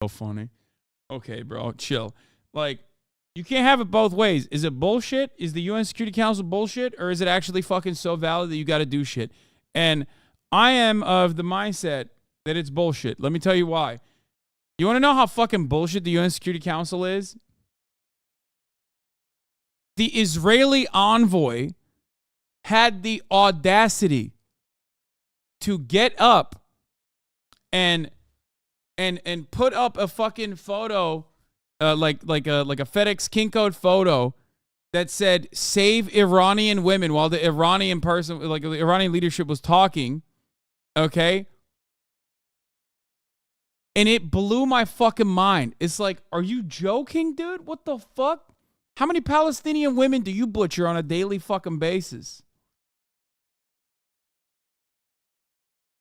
So funny. Okay, bro, chill. Like, you can't have it both ways. Is it bullshit? Is the UN Security Council bullshit? Or is it actually fucking so valid that you got to do shit? And I am of the mindset that it's bullshit. Let me tell you why. You want to know how fucking bullshit the UN Security Council is? The Israeli envoy had the audacity to get up and put up a fucking photo, like a FedEx King Code photo that said "Save Iranian women" while the Iranian person, like the Iranian leadership, was talking. Okay, and it blew my fucking mind. It's like, are you joking, dude? What the fuck? How many Palestinian women do you butcher on a daily fucking basis?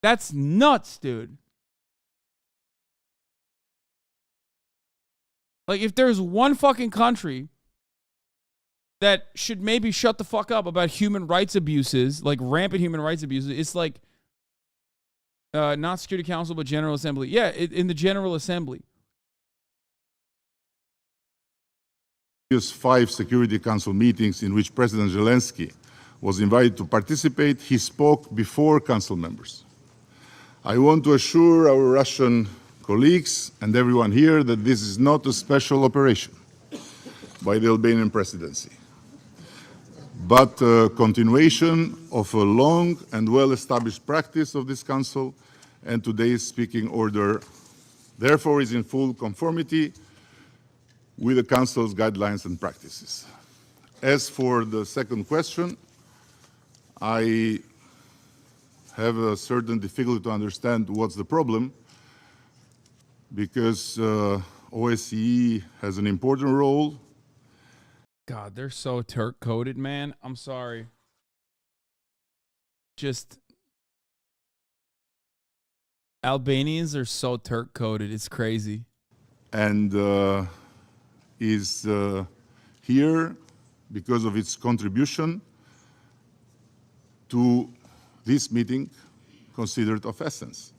That's nuts, dude. Like, if there's one fucking country that should maybe shut the fuck up about human rights abuses, like rampant human rights abuses, it's like, not Security Council, but General Assembly. Yeah, in the General Assembly. Previous 5 Security Council meetings in which President Zelensky was invited to participate, he spoke before Council members. I want to assure our Russian colleagues and everyone here that this is not a special operation by the Albanian presidency, but a continuation of a long and well-established practice of this Council, and today's speaking order therefore is in full conformity with the Council's guidelines and practices. As for the second question, I have a certain difficulty to understand what's the problem, because OSCE has an important role. God, they're so Turk-coded, man. I'm sorry. Just, Albanians are so Turk-coded. It's crazy. And is here because of its contribution to this meeting considered of essence.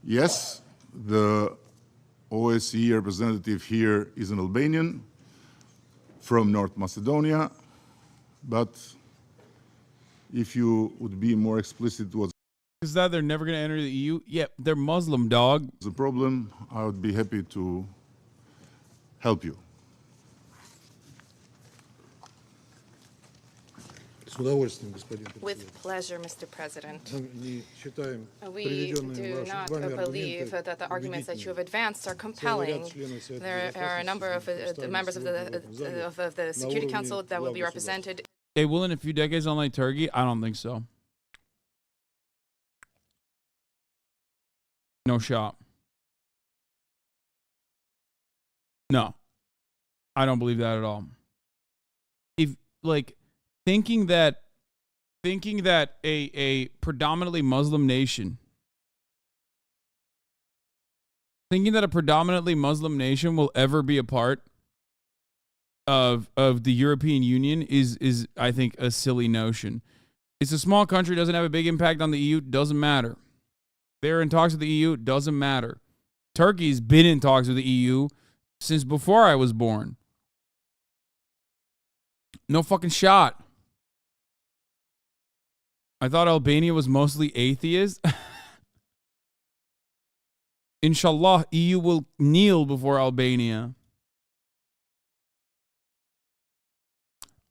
Yes, the OSCE representative here is an Albanian from North Macedonia, but if you would be more explicit what's Is that they're never going to enter the EU? Yeah, they're Muslim, dog. the problem, I would be happy to help you. With pleasure, Mr. President. We do not believe that the arguments that you have advanced are compelling. There are a number of members of the Security Council that will be represented. Hey, will in a few decades unlike Turkey? I don't think so. No shot. No. I don't believe that at all. If, like, thinking that a predominantly Muslim nation, thinking that a predominantly Muslim nation will ever be a part of the European Union is I think a silly notion. It's a small country, doesn't have a big impact on the EU, doesn't matter. They're in talks with the EU, doesn't matter. Turkey's been in talks with the EU since before I was born. No fucking shot. I thought Albania was mostly atheist. Inshallah, EU will kneel before Albania.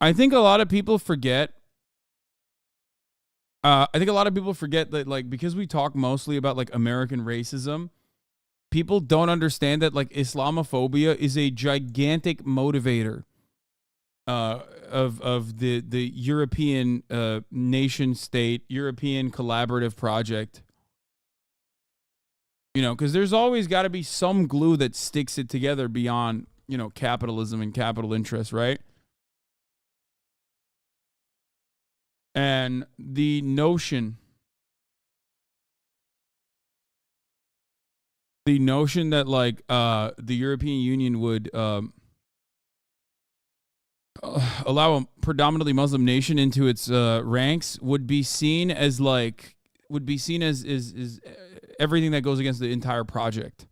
I think a lot of people forget. That, like, because we talk mostly about, like, American racism, people don't understand that, like, Islamophobia is a gigantic motivator of the European nation state, European collaborative project. You know, because there's always got to be some glue that sticks it together beyond, you know, capitalism and capital interest, right? And the notion that, like, the European Union would allow a predominantly Muslim nation into its ranks would be seen as everything that goes against the entire project.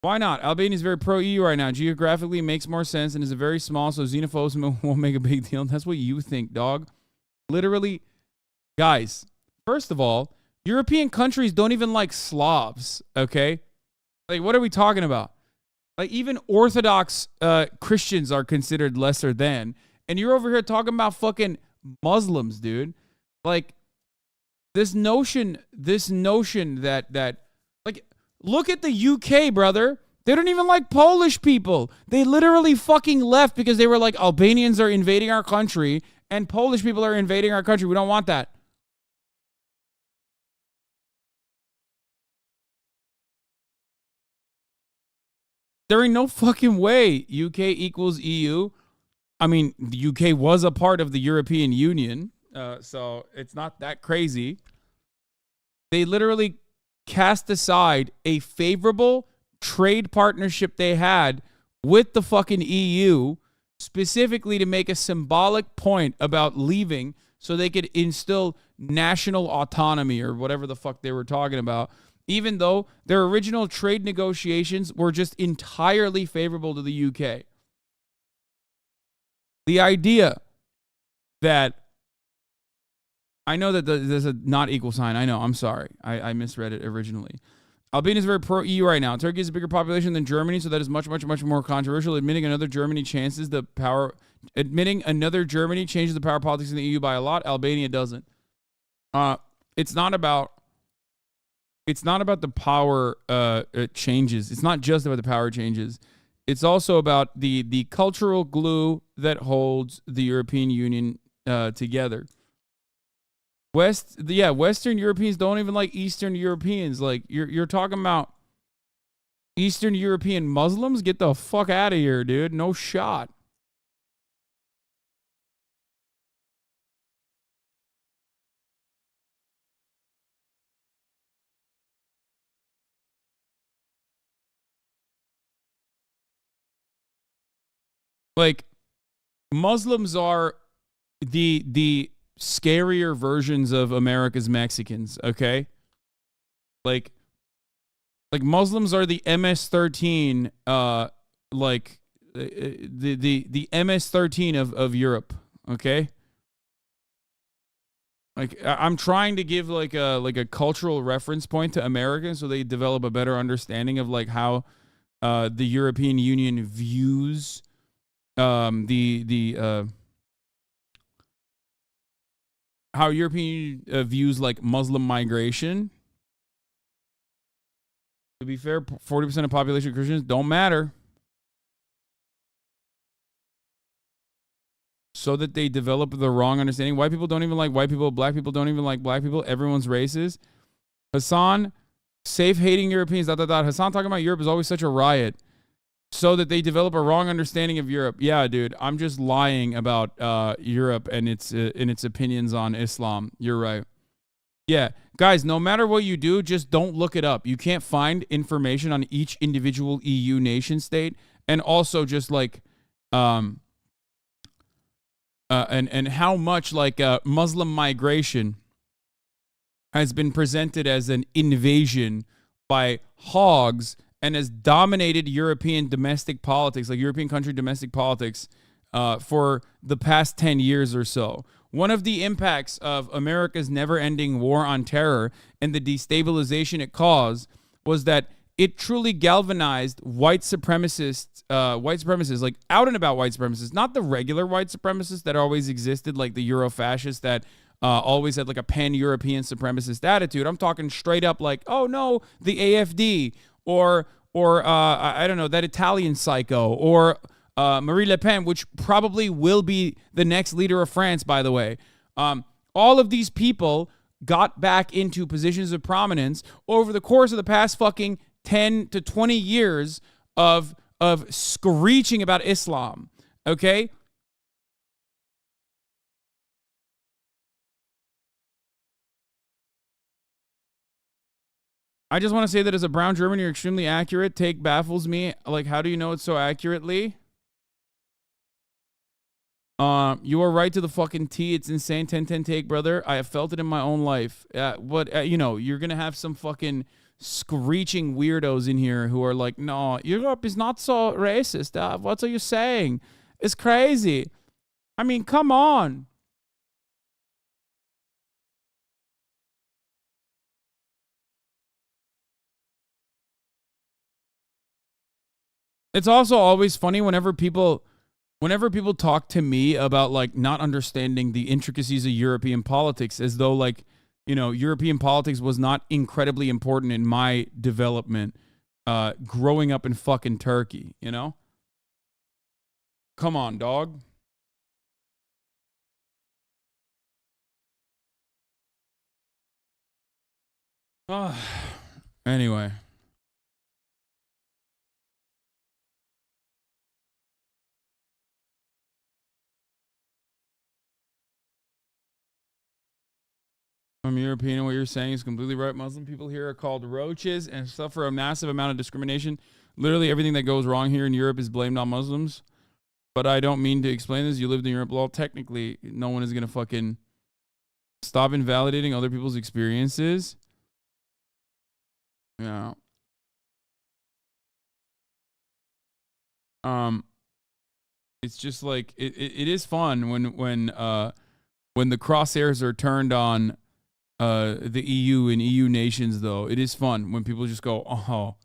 Why not? Albania is very pro-EU right now. Geographically makes more sense and is a very small, so xenophobes won't make a big deal. That's what you think, dog. Literally, guys, first of all, European countries don't even like Slavs, okay? Like, what are we talking about? Like, even Orthodox Christians are considered lesser than. And you're over here talking about fucking Muslims, dude. Like, this notion that like, look at the UK, brother. They don't even like Polish people. They literally fucking left because they were like, Albanians are invading our country and Polish people are invading our country. We don't want that. There ain't no fucking way UK equals EU. I mean, the UK was a part of the European Union, so it's not that crazy. They literally cast aside a favorable trade partnership they had with the fucking EU, specifically to make a symbolic point about leaving so they could instill national autonomy or whatever the fuck they were talking about, even though their original trade negotiations were just entirely favorable to the UK. The idea that, I know that there's a not equal sign. I know, I'm sorry. I misread it originally. Albania is very pro-EU right now. Turkey has a bigger population than Germany, so that is much, much, much more controversial. Admitting another Germany changes the power politics in the EU by a lot. Albania doesn't. It's not about the power changes. It's not just about the power changes. It's also about the cultural glue that holds the European Union together. Western Europeans don't even like Eastern Europeans. Like, you're talking about Eastern European Muslims? Get the fuck out of here, dude. No shot. Like, Muslims are the scarier versions of America's Mexicans, okay? Like Muslims are the MS-13, the MS-13 of Europe, okay? Like, I'm trying to give like a cultural reference point to Americans so they develop a better understanding of like how the European Union views how European views like Muslim migration. To be fair, 40% of population Christians don't matter. So that they develop the wrong understanding. White people don't even like white people. Black people don't even like black people. Everyone's racist. Hasan, safe hating Europeans, ... Hasan talking about Europe is always such a riot. So that they develop a wrong understanding of Europe. Yeah, dude, I'm just lying about Europe and its opinions on Islam. You're right. Yeah, guys, no matter what you do, just don't look it up. You can't find information on each individual EU nation state, and also just like and how much like Muslim migration has been presented as an invasion by hogs and has dominated European domestic politics, like European country domestic politics, for the past 10 years or so. One of the impacts of America's never-ending war on terror and the destabilization it caused was that it truly galvanized white supremacists, like out and about white supremacists, not the regular white supremacists that always existed, like the Eurofascists that always had like a pan-European supremacist attitude. I'm talking straight up like, oh no, the AfD, or I don't know, that Italian psycho, or Marine Le Pen, which probably will be the next leader of France, by the way. All of these people got back into positions of prominence over the course of the past fucking 10 to 20 years of screeching about Islam, okay? I just want to say that as a brown German, you're extremely accurate. Take baffles me. Like, how do you know it so accurately? You are right to the fucking T. It's insane. 10-10 take, brother. I have felt it in my own life. But, you know, you're going to have some fucking screeching weirdos in here who are like, no, Europe is not so racist. What are you saying? It's crazy. I mean, come on. It's also always funny whenever people talk to me about like not understanding the intricacies of European politics, as though like, you know, European politics was not incredibly important in my development growing up in fucking Turkey, you know? Come on, dog. Anyway. I'm European, and what you're saying is completely right. Muslim people here are called roaches and suffer a massive amount of discrimination. Literally everything that goes wrong here in Europe is blamed on Muslims. But I don't mean to explain this. You lived in Europe. Well, technically, no one is going to fucking stop invalidating other people's experiences. Yeah. It's just like, it is fun when the crosshairs are turned on the EU and EU nations, though. It is fun when people just go, oh,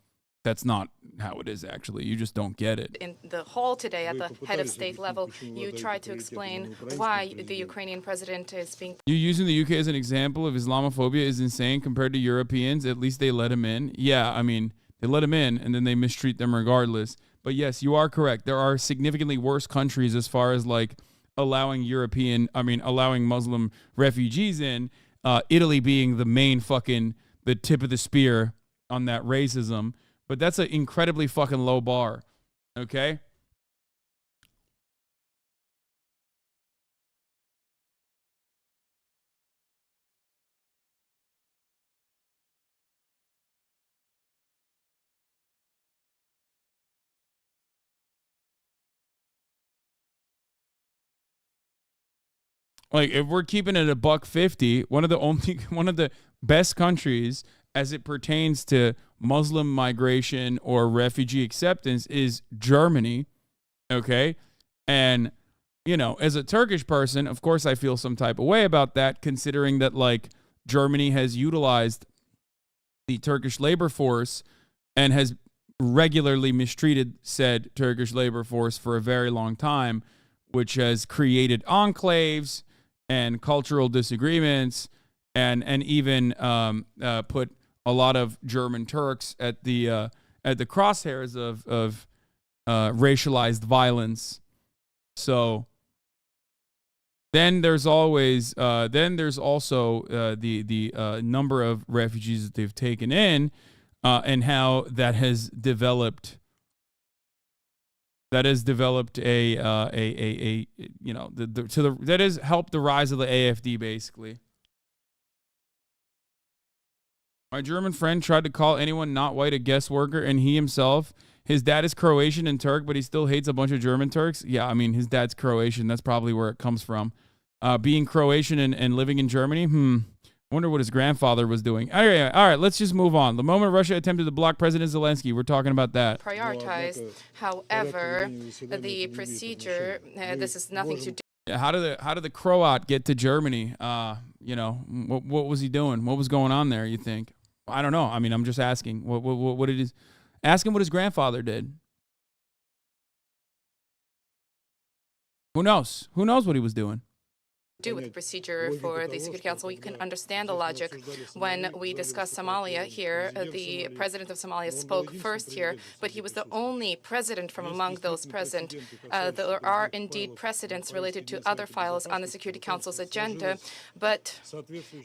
that's not how it is, actually. You just don't get it. In the hall today at the head of state level, you tried to explain why the Ukrainian president is being... You using the UK as an example of Islamophobia is insane compared to Europeans. At least they let him in. Yeah, I mean, they let him in, and then they mistreat them regardless. But yes, you are correct. There are significantly worse countries as far as, like, allowing Muslim refugees in. Italy being the main fucking, the tip of the spear on that racism. But that's an incredibly fucking low bar. Okay? Like, if we're keeping it $1.50, one of the best countries as it pertains to Muslim migration or refugee acceptance is Germany. Okay? And, you know, as a Turkish person, of course I feel some type of way about that, considering that, like, Germany has utilized the Turkish labor force and has regularly mistreated said Turkish labor force for a very long time, which has created enclaves and cultural disagreements, and even put a lot of German Turks at the crosshairs of racialized violence. So then there's also the number of refugees that they've taken in, and how that has developed. That has developed that has helped the rise of the AfD, basically. My German friend tried to call anyone not white a guest worker, and his dad is Croatian and Turk, but he still hates a bunch of German Turks. Yeah, I mean, his dad's Croatian. That's probably where it comes from. Being Croatian and living in Germany, wonder what his grandfather was doing. All right, let's just move on. The moment Russia attempted to block President Zelensky, we're talking about that. Prioritized. However, the procedure, this is nothing to do. How did the Croat get to Germany? What was he doing? What was going on there, you think? I don't know. I mean, I'm just asking. What it is? Ask him what his grandfather did. Who knows? Who knows what he was doing? Do with the procedure for the Security Council. You can understand the logic. When we discussed Somalia here, the president of Somalia spoke first here, but he was the only president from among those present. There are indeed precedents related to other files on the Security Council's agenda, but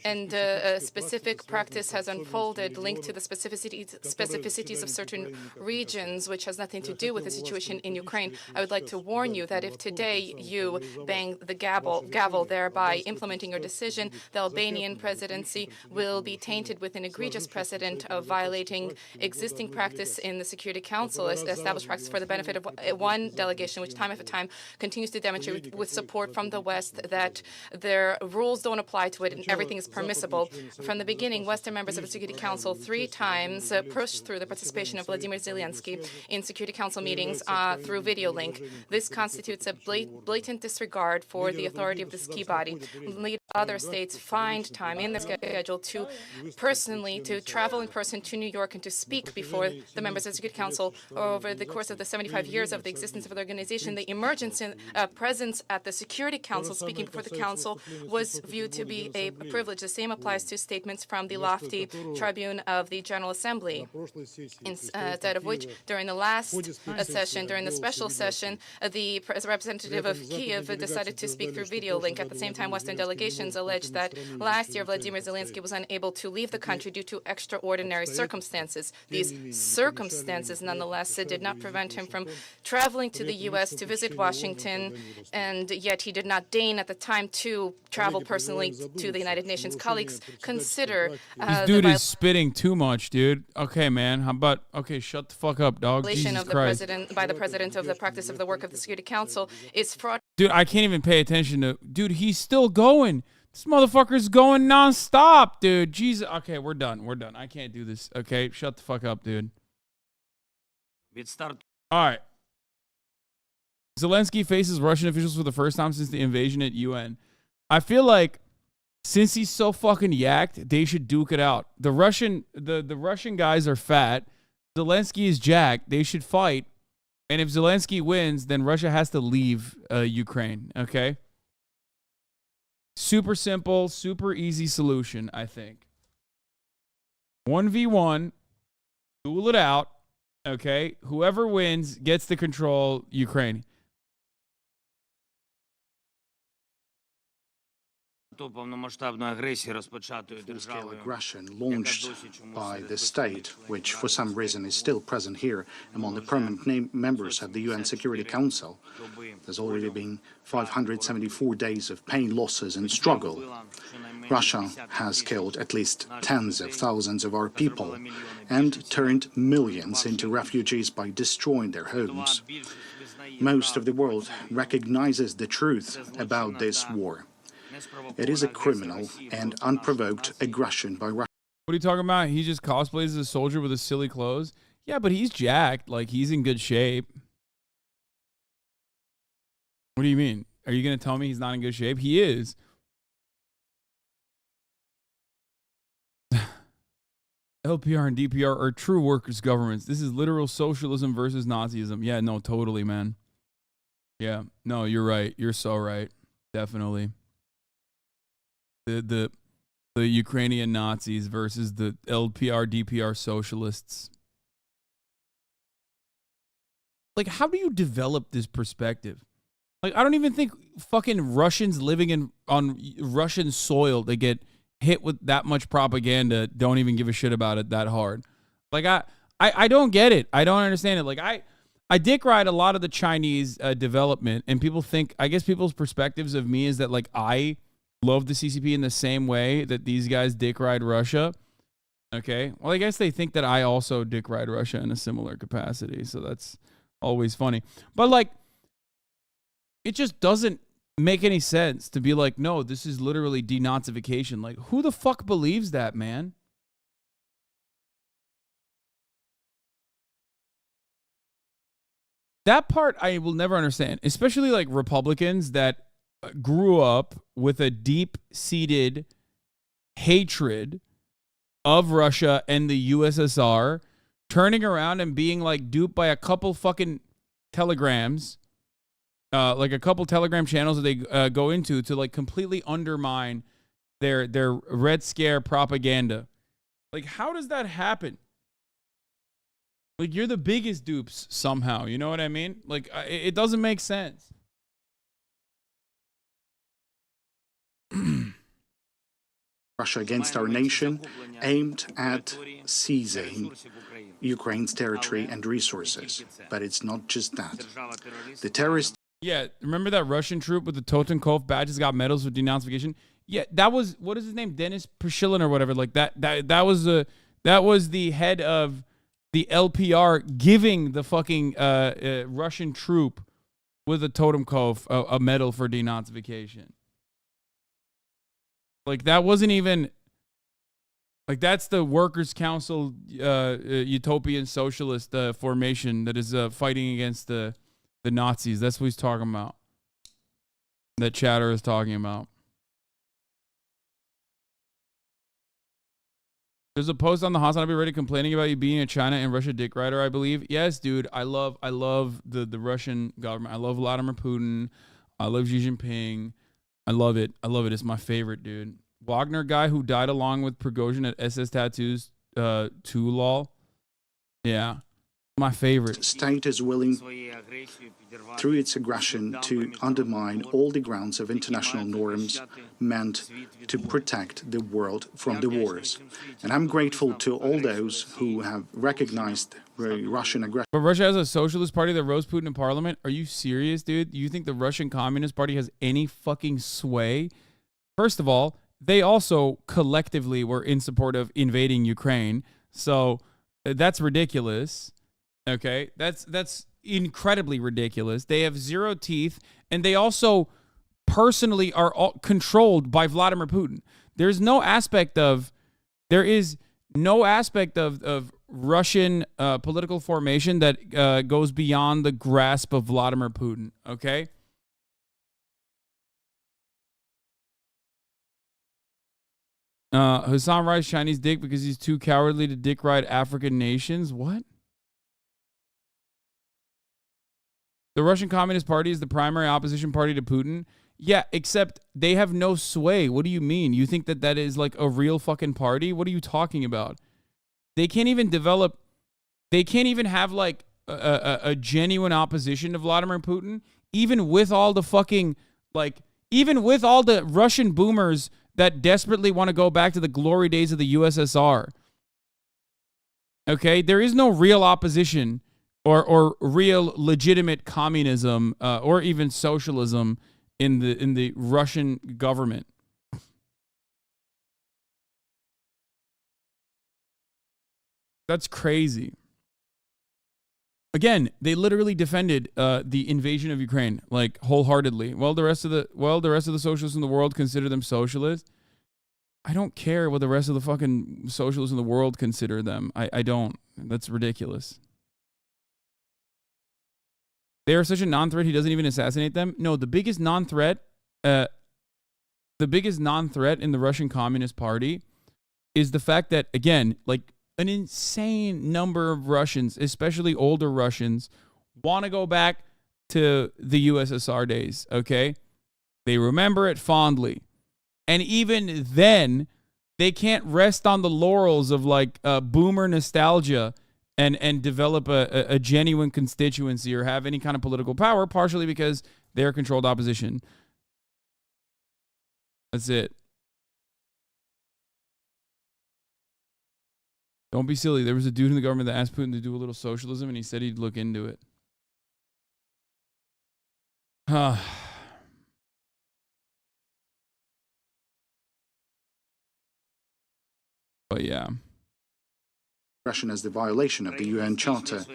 a specific practice has unfolded linked to the specificities of certain regions, which has nothing to do with the situation in Ukraine. I would like to warn you that if today you bang the gavel there thereby implementing your decision, the Albanian presidency will be tainted with an egregious precedent of violating existing practice in the Security Council, established practice for the benefit of one delegation, which time after time continues to demonstrate with support from the West that their rules don't apply to it and everything is permissible. From the beginning, Western members of the Security Council 3 times pushed through the participation of Vladimir Zelensky in Security Council meetings through video link. This constitutes a blatant disregard for the authority of this key body. Other states find time in their schedule to travel in person to New York and to speak before the members of the Security Council. Over the course of the 75 years of the existence of the organization, the emergence and presence at the Security Council, speaking before the Council, was viewed to be a privilege. The same applies to statements from the lofty tribune of the General Assembly, instead of which, during the last session, during the special session, the representative of Kiev decided to speak through video link. At the same time, Western delegations alleged that last year Vladimir Zelensky was unable to leave the country due to extraordinary circumstances. These circumstances, nonetheless, did not prevent him from traveling to the U.S. to visit Washington, and yet he did not deign at the time to travel personally to the United Nations. Colleagues, consider this dude is spitting too much, dude. Okay, man. How about shut the fuck up, dog. Violation Jesus of the Christ. president by the president of the practice of the work of the Security Council is fraud. Dude, I can't even pay attention to. Dude, he's still going. This motherfucker's going nonstop, dude. Jesus. Okay, we're done. We're done. I can't do this. Okay, shut the fuck up, dude. All right. Zelensky faces Russian officials for the first time since the invasion at UN. I feel like since he's so fucking yacked, they should duke it out. The Russian guys are fat. Zelensky is jacked. They should fight. And if Zelensky wins, then Russia has to leave Ukraine. Okay. Super simple, super easy solution, I think. 1v1, duel it out. Okay. Whoever wins gets to control Ukraine. Full-scale aggression launched by the state, which for some reason is still present here among the permanent members of the UN Security Council. There's already been 574 days of pain, losses and struggle. Russia has killed at least tens of thousands of our people and turned millions into refugees by destroying their homes. Most of the world recognizes the truth about this war. It is a criminal and unprovoked aggression by Russia. What are you talking about? He just cosplays as a soldier with his silly clothes? Yeah, but he's jacked. Like, he's in good shape. What do you mean? Are you going to tell me he's not in good shape? He is. LPR and DPR are true workers' governments. This is literal socialism versus Nazism. Yeah, no, totally, man. Yeah, no, you're right. You're so right. Definitely. The Ukrainian Nazis versus the LPR, DPR socialists. Like, how do you develop this perspective? Like, I don't even think fucking Russians living on Russian soil, they get hit with that much propaganda, don't even give a shit about it that hard. Like, I don't get it. I don't understand it. Like, I dick ride a lot of the Chinese development, and people think, I guess people's perspectives of me is that, like, I love the CCP in the same way that these guys dick ride Russia. Okay. Well, I guess they think that I also dick ride Russia in a similar capacity. So that's always funny. But, like, it just doesn't make any sense to be like, no, this is literally denazification. Like, who the fuck believes that, man? That part I will never understand, especially like Republicans that grew up with a deep-seated hatred of Russia and the USSR, turning around and being like duped by a couple fucking telegrams, like a couple telegram channels that they go into to like completely undermine their Red Scare propaganda. Like, how does that happen? Like, you're the biggest dupes somehow. You know what I mean? Like, it doesn't make sense. Russia against our nation, aimed at seizing Ukraine's territory and resources. But it's not just that. The terrorist Yeah, remember that Russian troop with the Totenkopf badges got medals for denazification? Yeah, that was, what is his name? Denis Prishilin or whatever. Like that was the head of the LPR giving the fucking Russian troop with a Totenkopf a medal for denazification. Like that wasn't even, like that's the Workers' Council utopian socialist formation that is fighting against the Nazis. That's what he's talking about. That Chatter is talking about. There's a post on the HasanAbi Reddit complaining about you being a China and Russia dick rider, I believe. Yes, dude. I love the Russian government. I love Vladimir Putin. I love Xi Jinping. I love it. It's my favorite, dude. Wagner guy who died along with Prigozhin at SS Tattoos 2 lol. Yeah. My favorite. State is willing, through its aggression, to undermine all the grounds of international norms meant to protect the world from the wars. And I'm grateful to all those who have recognized Russian aggression. But Russia has a socialist party that rose Putin in parliament? Are you serious, dude? You think the Russian Communist Party has any fucking sway? First of all, they also collectively were in support of invading Ukraine. So that's ridiculous. Okay, that's incredibly ridiculous. They have zero teeth, and they also personally are all controlled by Vladimir Putin. There is no aspect of Russian political formation that goes beyond the grasp of Vladimir Putin. Okay. Hassan rides Chinese dick because he's too cowardly to dick ride African nations. What? The Russian Communist Party is the primary opposition party to Putin. Yeah, except they have no sway. What do you mean? You think that is like a real fucking party? What are you talking about? They can't even have like a genuine opposition to Vladimir Putin, even with all the fucking, like, even with all the Russian boomers that desperately want to go back to the glory days of the USSR. Okay, there is no real opposition or real legitimate communism or even socialism in the Russian government. That's crazy. Again, they literally defended the invasion of Ukraine, like, wholeheartedly. Well, the rest of the socialists in the world consider them socialists. I don't care what the rest of the fucking socialists in the world consider them. I don't. That's ridiculous. They are such a non-threat, he doesn't even assassinate them. No, the biggest non-threat in the Russian Communist Party is the fact that, again, like, an insane number of Russians, especially older Russians, want to go back to the USSR days, okay? They remember it fondly. And even then, they can't rest on the laurels of, like, boomer nostalgia and develop a genuine constituency or have any kind of political power, partially because they're controlled opposition. That's it. Don't be silly. There was a dude in the government that asked Putin to do a little socialism, and he said he'd look into it. But yeah. As the violation of the UN Charter.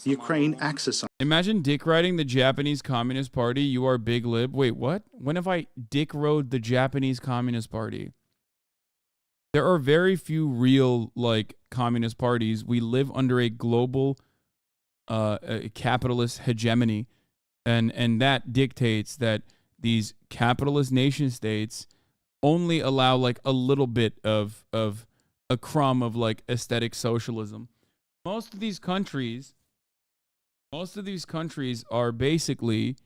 Ukraine exercised. Imagine dick riding the Japanese Communist Party. You are big lib. Wait, what? When have I dick rode the Japanese Communist Party? There are very few real, like, communist parties. We live under a global capitalist hegemony, and that dictates that these capitalist nation states only allow, like, a little bit of a crumb of, like, aesthetic socialism. Most of these countries are basically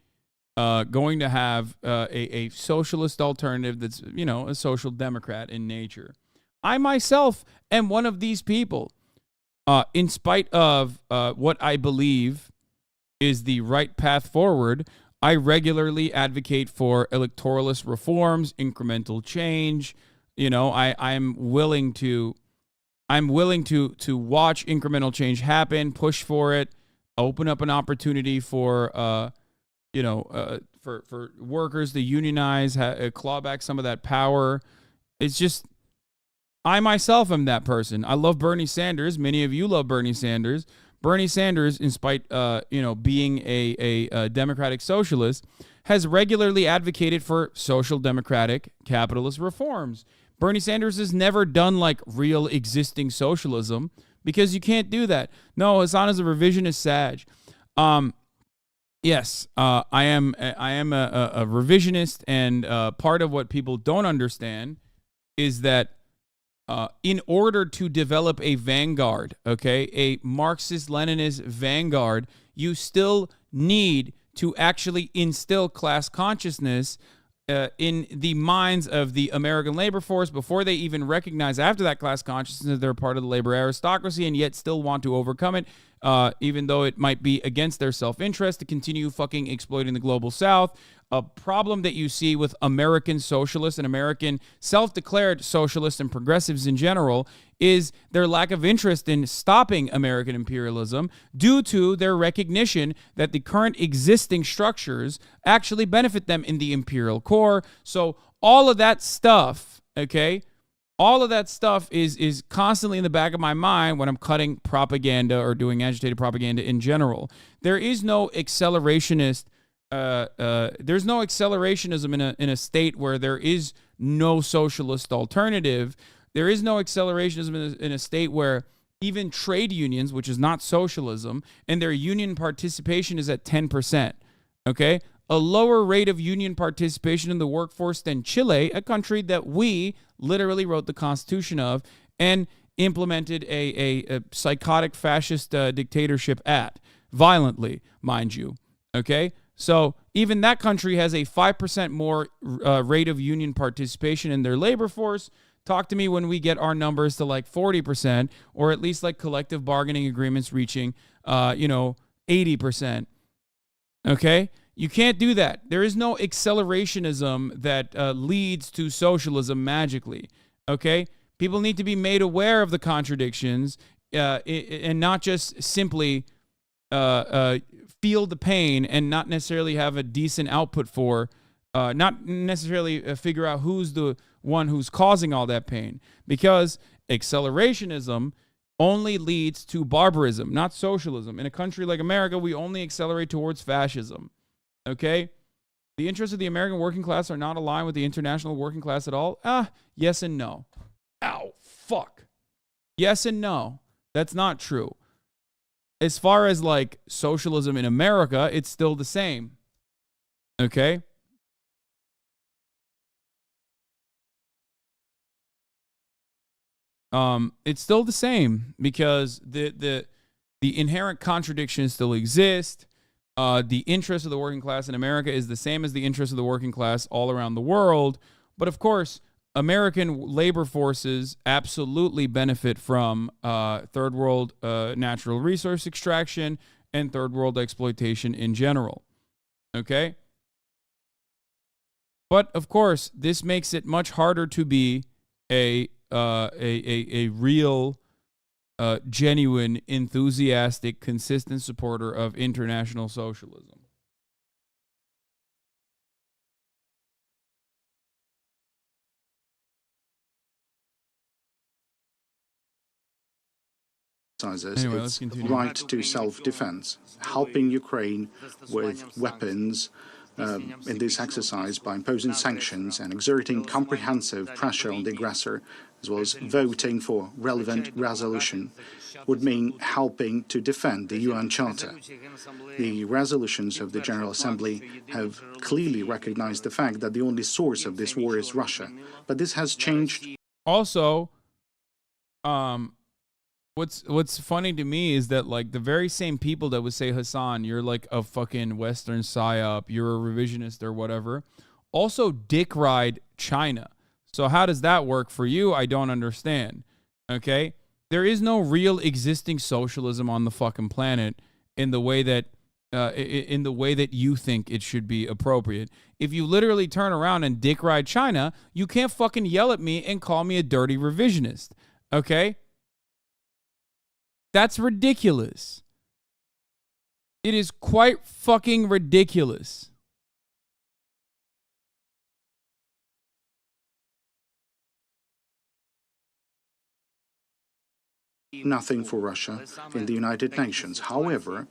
going to have a socialist alternative that's, you know, a social democrat in nature. I myself am one of these people. In spite of what I believe is the right path forward, I regularly advocate for electoralist reforms, incremental change. You know, I'm willing to watch incremental change happen, push for it, open up an opportunity for for workers to unionize, claw back some of that power. It's just, I myself am that person. I love Bernie Sanders. Many of you love Bernie Sanders. Bernie Sanders, in spite, being a democratic socialist, has regularly advocated for social democratic capitalist reforms. Bernie Sanders has never done like real existing socialism because you can't do that. No, Hasan is a revisionist sag. Yes, I am a revisionist, and part of what people don't understand is that in order to develop a vanguard, a Marxist-Leninist vanguard, you still need to actually instill class consciousness in the minds of the American labor force before they even recognize after that class consciousness they're part of the labor aristocracy and yet still want to overcome it, even though it might be against their self-interest to continue fucking exploiting the global south. A problem that you see with American socialists and American self-declared socialists and progressives in general is their lack of interest in stopping American imperialism due to their recognition that the current existing structures actually benefit them in the imperial core. So all of that stuff, all of that stuff is constantly in the back of my mind when I'm cutting propaganda or doing agitated propaganda in general. There is no accelerationist there's no accelerationism in a state where there is no socialist alternative. There is no accelerationism in a state where even trade unions, which is not socialism, and their union participation is at 10%. Okay? A lower rate of union participation in the workforce than Chile, a country that we literally wrote the Constitution of and implemented a psychotic fascist dictatorship at, violently, mind you. Okay? So even that country has a 5% more rate of union participation in their labor force. Talk to me when we get our numbers to like 40%, or at least like collective bargaining agreements reaching, 80%. Okay? You can't do that. There is no accelerationism that leads to socialism magically. Okay? People need to be made aware of the contradictions and not just simply feel the pain and not necessarily have a decent output for, not necessarily figure out who's the one who's causing all that pain. Because accelerationism only leads to barbarism, not socialism. In a country like America, we only accelerate towards fascism. Okay? The interests of the American working class are not aligned with the international working class at all? Yes and no. Ow, fuck. Yes and no. That's not true. As far as like socialism in America, it's still the same. Okay? It's still the same because the inherent contradictions still exist. The interest of the working class in America is the same as the interest of the working class all around the world. But of course, American labor forces absolutely benefit from third world natural resource extraction and third world exploitation in general. Okay? But of course, this makes it much harder to be a real, genuine, enthusiastic, consistent supporter of international socialism. Anyway, its right to self-defense, helping Ukraine with weapons in this exercise by imposing sanctions and exerting comprehensive pressure on the aggressor, as well as voting for relevant resolution, would mean helping to defend the UN Charter. The resolutions of the General Assembly have clearly recognized the fact that the only source of this war is Russia. But this has changed. Also, what's funny to me is that like the very same people that would say, Hasan, you're like a fucking Western psyop, you're a revisionist or whatever, also dick ride China. So how does that work for you? I don't understand. Okay? There is no real existing socialism on the fucking planet in the way that you think it should be appropriate. If you literally turn around and dick ride China, you can't fucking yell at me and call me a dirty revisionist. Okay? That's ridiculous. It is quite fucking ridiculous. Nothing for Russia in the United Nations. However,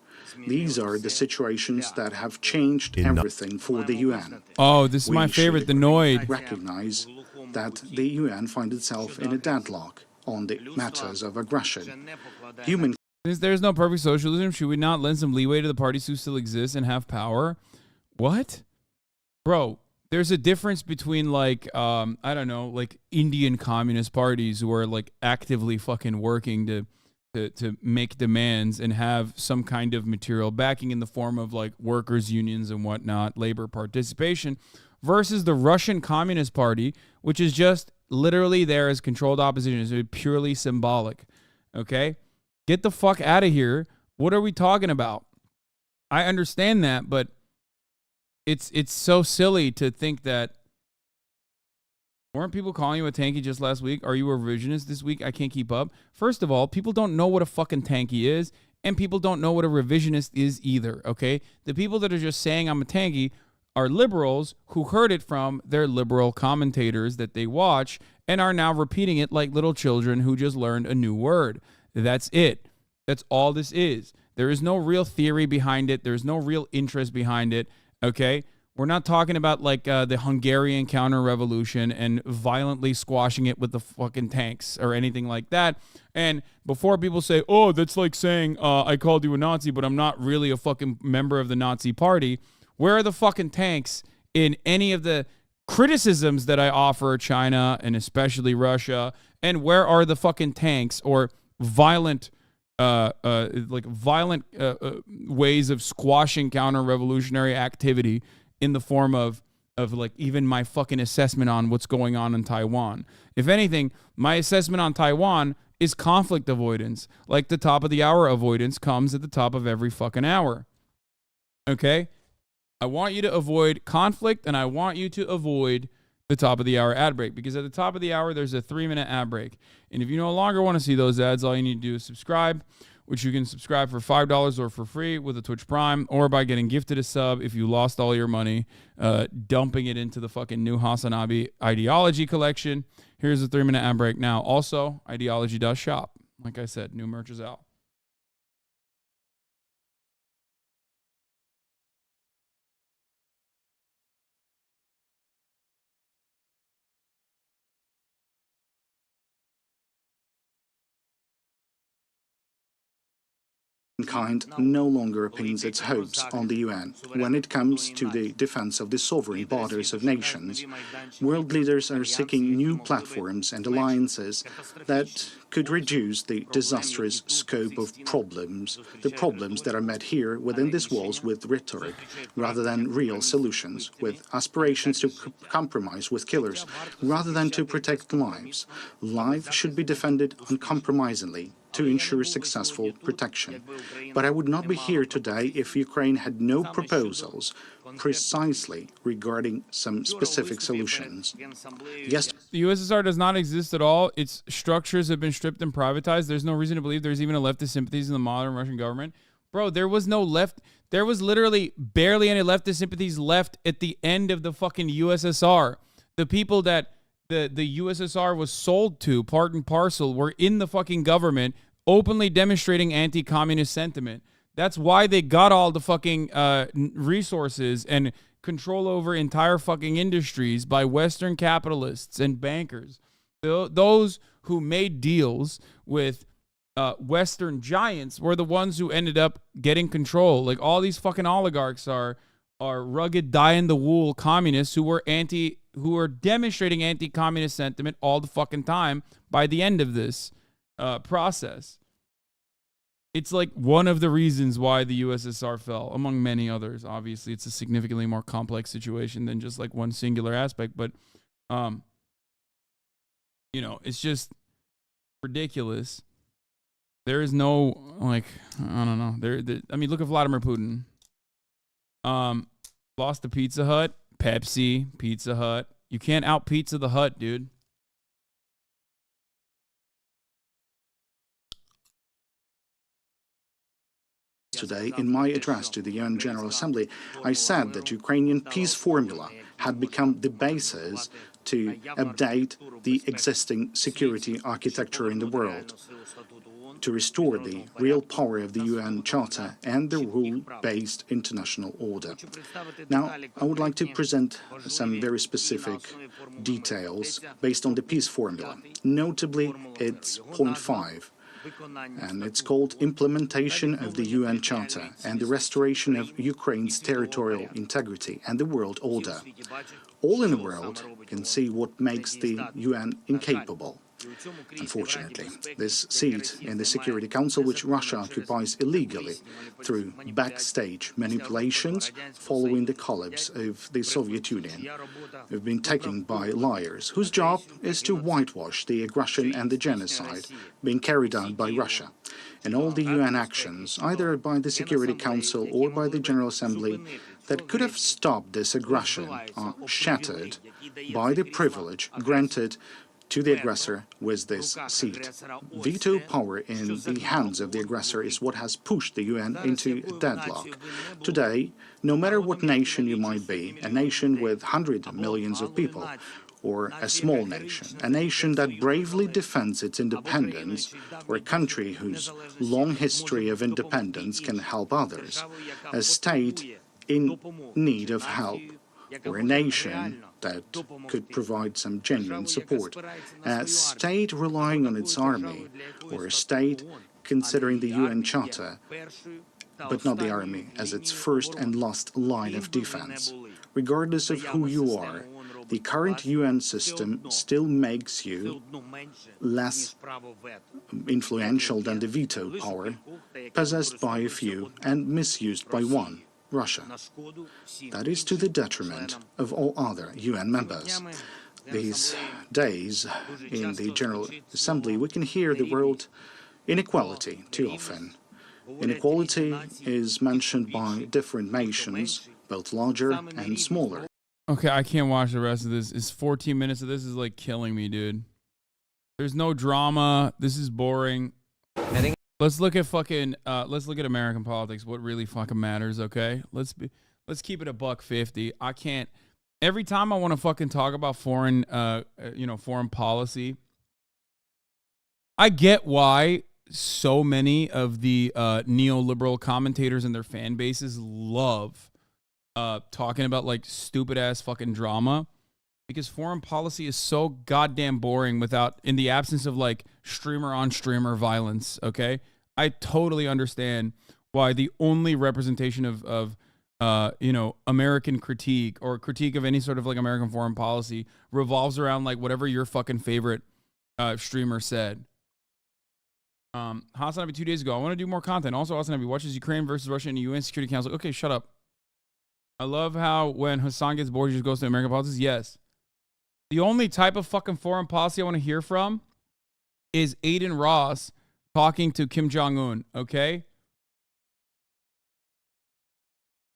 these are the situations that have changed everything for the UN. Oh, this is my favorite, the Noid. Recognize that the UN finds itself in a deadlock on the matters of aggression. Since there's no perfect socialism, should we not lend some leeway to the parties who still exist and have power? What? Bro, there's a difference between like, I don't know, like Indian communist parties who are like actively fucking working to make demands and have some kind of material backing in the form of like workers' unions and whatnot, labor participation, versus the Russian Communist Party, which is just literally there as controlled opposition. It's purely symbolic. Okay? Get the fuck out of here. What are we talking about? I understand that, but it's so silly to think that. Weren't people calling you a tanky just last week? Are you a revisionist this week? I can't keep up. First of all, people don't know what a fucking tanky is, and people don't know what a revisionist is either, okay? The people that are just saying I'm a tanky are liberals who heard it from their liberal commentators that they watch and are now repeating it like little children who just learned a new word. That's it. That's all this is. There is no real theory behind it. There's no real interest behind it, okay? We're not talking about like the Hungarian counter-revolution and violently squashing it with the fucking tanks or anything like that. And before people say, oh, that's like saying I called you a Nazi, but I'm not really a fucking member of the Nazi party. Where are the fucking tanks in any of the criticisms that I offer China and especially Russia? And where are the fucking tanks or violent ways of squashing counter-revolutionary activity in the form of like even my fucking assessment on what's going on in Taiwan? If anything, my assessment on Taiwan is conflict avoidance. Like the top of the hour avoidance comes at the top of every fucking hour. Okay? I want you to avoid conflict, and I want you to avoid the top of the hour ad break, because at the top of the hour, there's a 3-minute ad break. And if you no longer want to see those ads, all you need to do is subscribe, which you can subscribe for $5 or for free with a Twitch Prime, or by getting gifted a sub if you lost all your money, dumping it into the fucking new HasanAbi ideology collection. Here's a 3-minute ad break now. Also, ideology does shop. Like I said, new merch is out. Mankind no longer pins its hopes on the UN. When it comes to the defense of the sovereign borders of nations, world leaders are seeking new platforms and alliances that could reduce the disastrous scope of problems, the problems that are met here within these walls with rhetoric, rather than real solutions, with aspirations to compromise with killers, rather than to protect lives. Life should be defended uncompromisingly to ensure successful protection. But I would not be here today if Ukraine had no proposals precisely regarding some specific solutions. Yes. The USSR does not exist at all. Its structures have been stripped and privatized. There's no reason to believe there's even a leftist sympathies in the modern Russian government. Bro, there was no left. There was literally barely any leftist sympathies left at the end of the fucking USSR. The people that the USSR was sold to, part and parcel, were in the fucking government, openly demonstrating anti-communist sentiment. That's why they got all the fucking resources and control over entire fucking industries by Western capitalists and bankers. Those who made deals with Western giants were the ones who ended up getting control. Like, all these fucking oligarchs are rugged, die-in-the-wool communists who are demonstrating anti-communist sentiment all the fucking time by the end of this process. It's like one of the reasons why the USSR fell, among many others. Obviously, it's a significantly more complex situation than just like one singular aspect, but it's just ridiculous. There is no, like, I don't know. I mean, look at Vladimir Putin. Lost to Pizza Hut, Pepsi, Pizza Hut. You can't out Pizza the Hut, dude. Today, in my address to the UN General Assembly, I said that Ukrainian peace formula had become the basis to update the existing security architecture in the world, to restore the real power of the UN Charter and the rule-based international order. Now, I would like to present some very specific details based on the peace formula. Notably, it's point 5, and it's called Implementation of the UN Charter and the Restoration of Ukraine's Territorial Integrity and the World Order. All in the world can see what makes the UN incapable. Unfortunately, this seat in the Security Council, which Russia occupies illegally through backstage manipulations following the collapse of the Soviet Union, have been taken by liars whose job is to whitewash the aggression and the genocide being carried out by Russia. And all the UN actions, either by the Security Council or by the General Assembly, that could have stopped this aggression are shattered by the privilege granted to the aggressor with this seat. Veto power in the hands of the aggressor is what has pushed the UN into deadlock. Today, no matter what nation you might be, a nation with hundreds of millions of people, or a small nation, a nation that bravely defends its independence, or a country whose long history of independence can help others, a state in need of help, or a nation that could provide some genuine support, a state relying on its army, or a state considering the UN Charter, but not the army, as its first and last line of defense. Regardless of who you are, the current UN system still makes you less influential than the veto power possessed by a few and misused by one, Russia. That is to the detriment of all other UN members. These days, in the General Assembly, we can hear the word inequality too often. Inequality is mentioned by different nations, both larger and smaller. Okay, I can't watch the rest of this. It's 14 minutes of this is like killing me, dude. There's no drama. This is boring. Let's look at American politics. What really fucking matters, okay? Let's keep it $1.50. I can't. Every time I want to fucking talk about foreign policy, I get why so many of the neoliberal commentators and their fan bases love talking about like stupid ass fucking drama, because foreign policy is so goddamn boring in the absence of like streamer on streamer violence. Okay, I totally understand why the only representation of American critique or critique of any sort of like American foreign policy revolves around like whatever your fucking favorite streamer said. HasanAbi 2 days ago, I want to do more content. Also, HasanAbi watches Ukraine versus Russia in the UN Security Council. Okay, shut up. I love how when Hasan gets bored, he just goes to American politics. Yes. The only type of fucking foreign policy I want to hear from is Aiden Ross talking to Kim Jong-un, okay?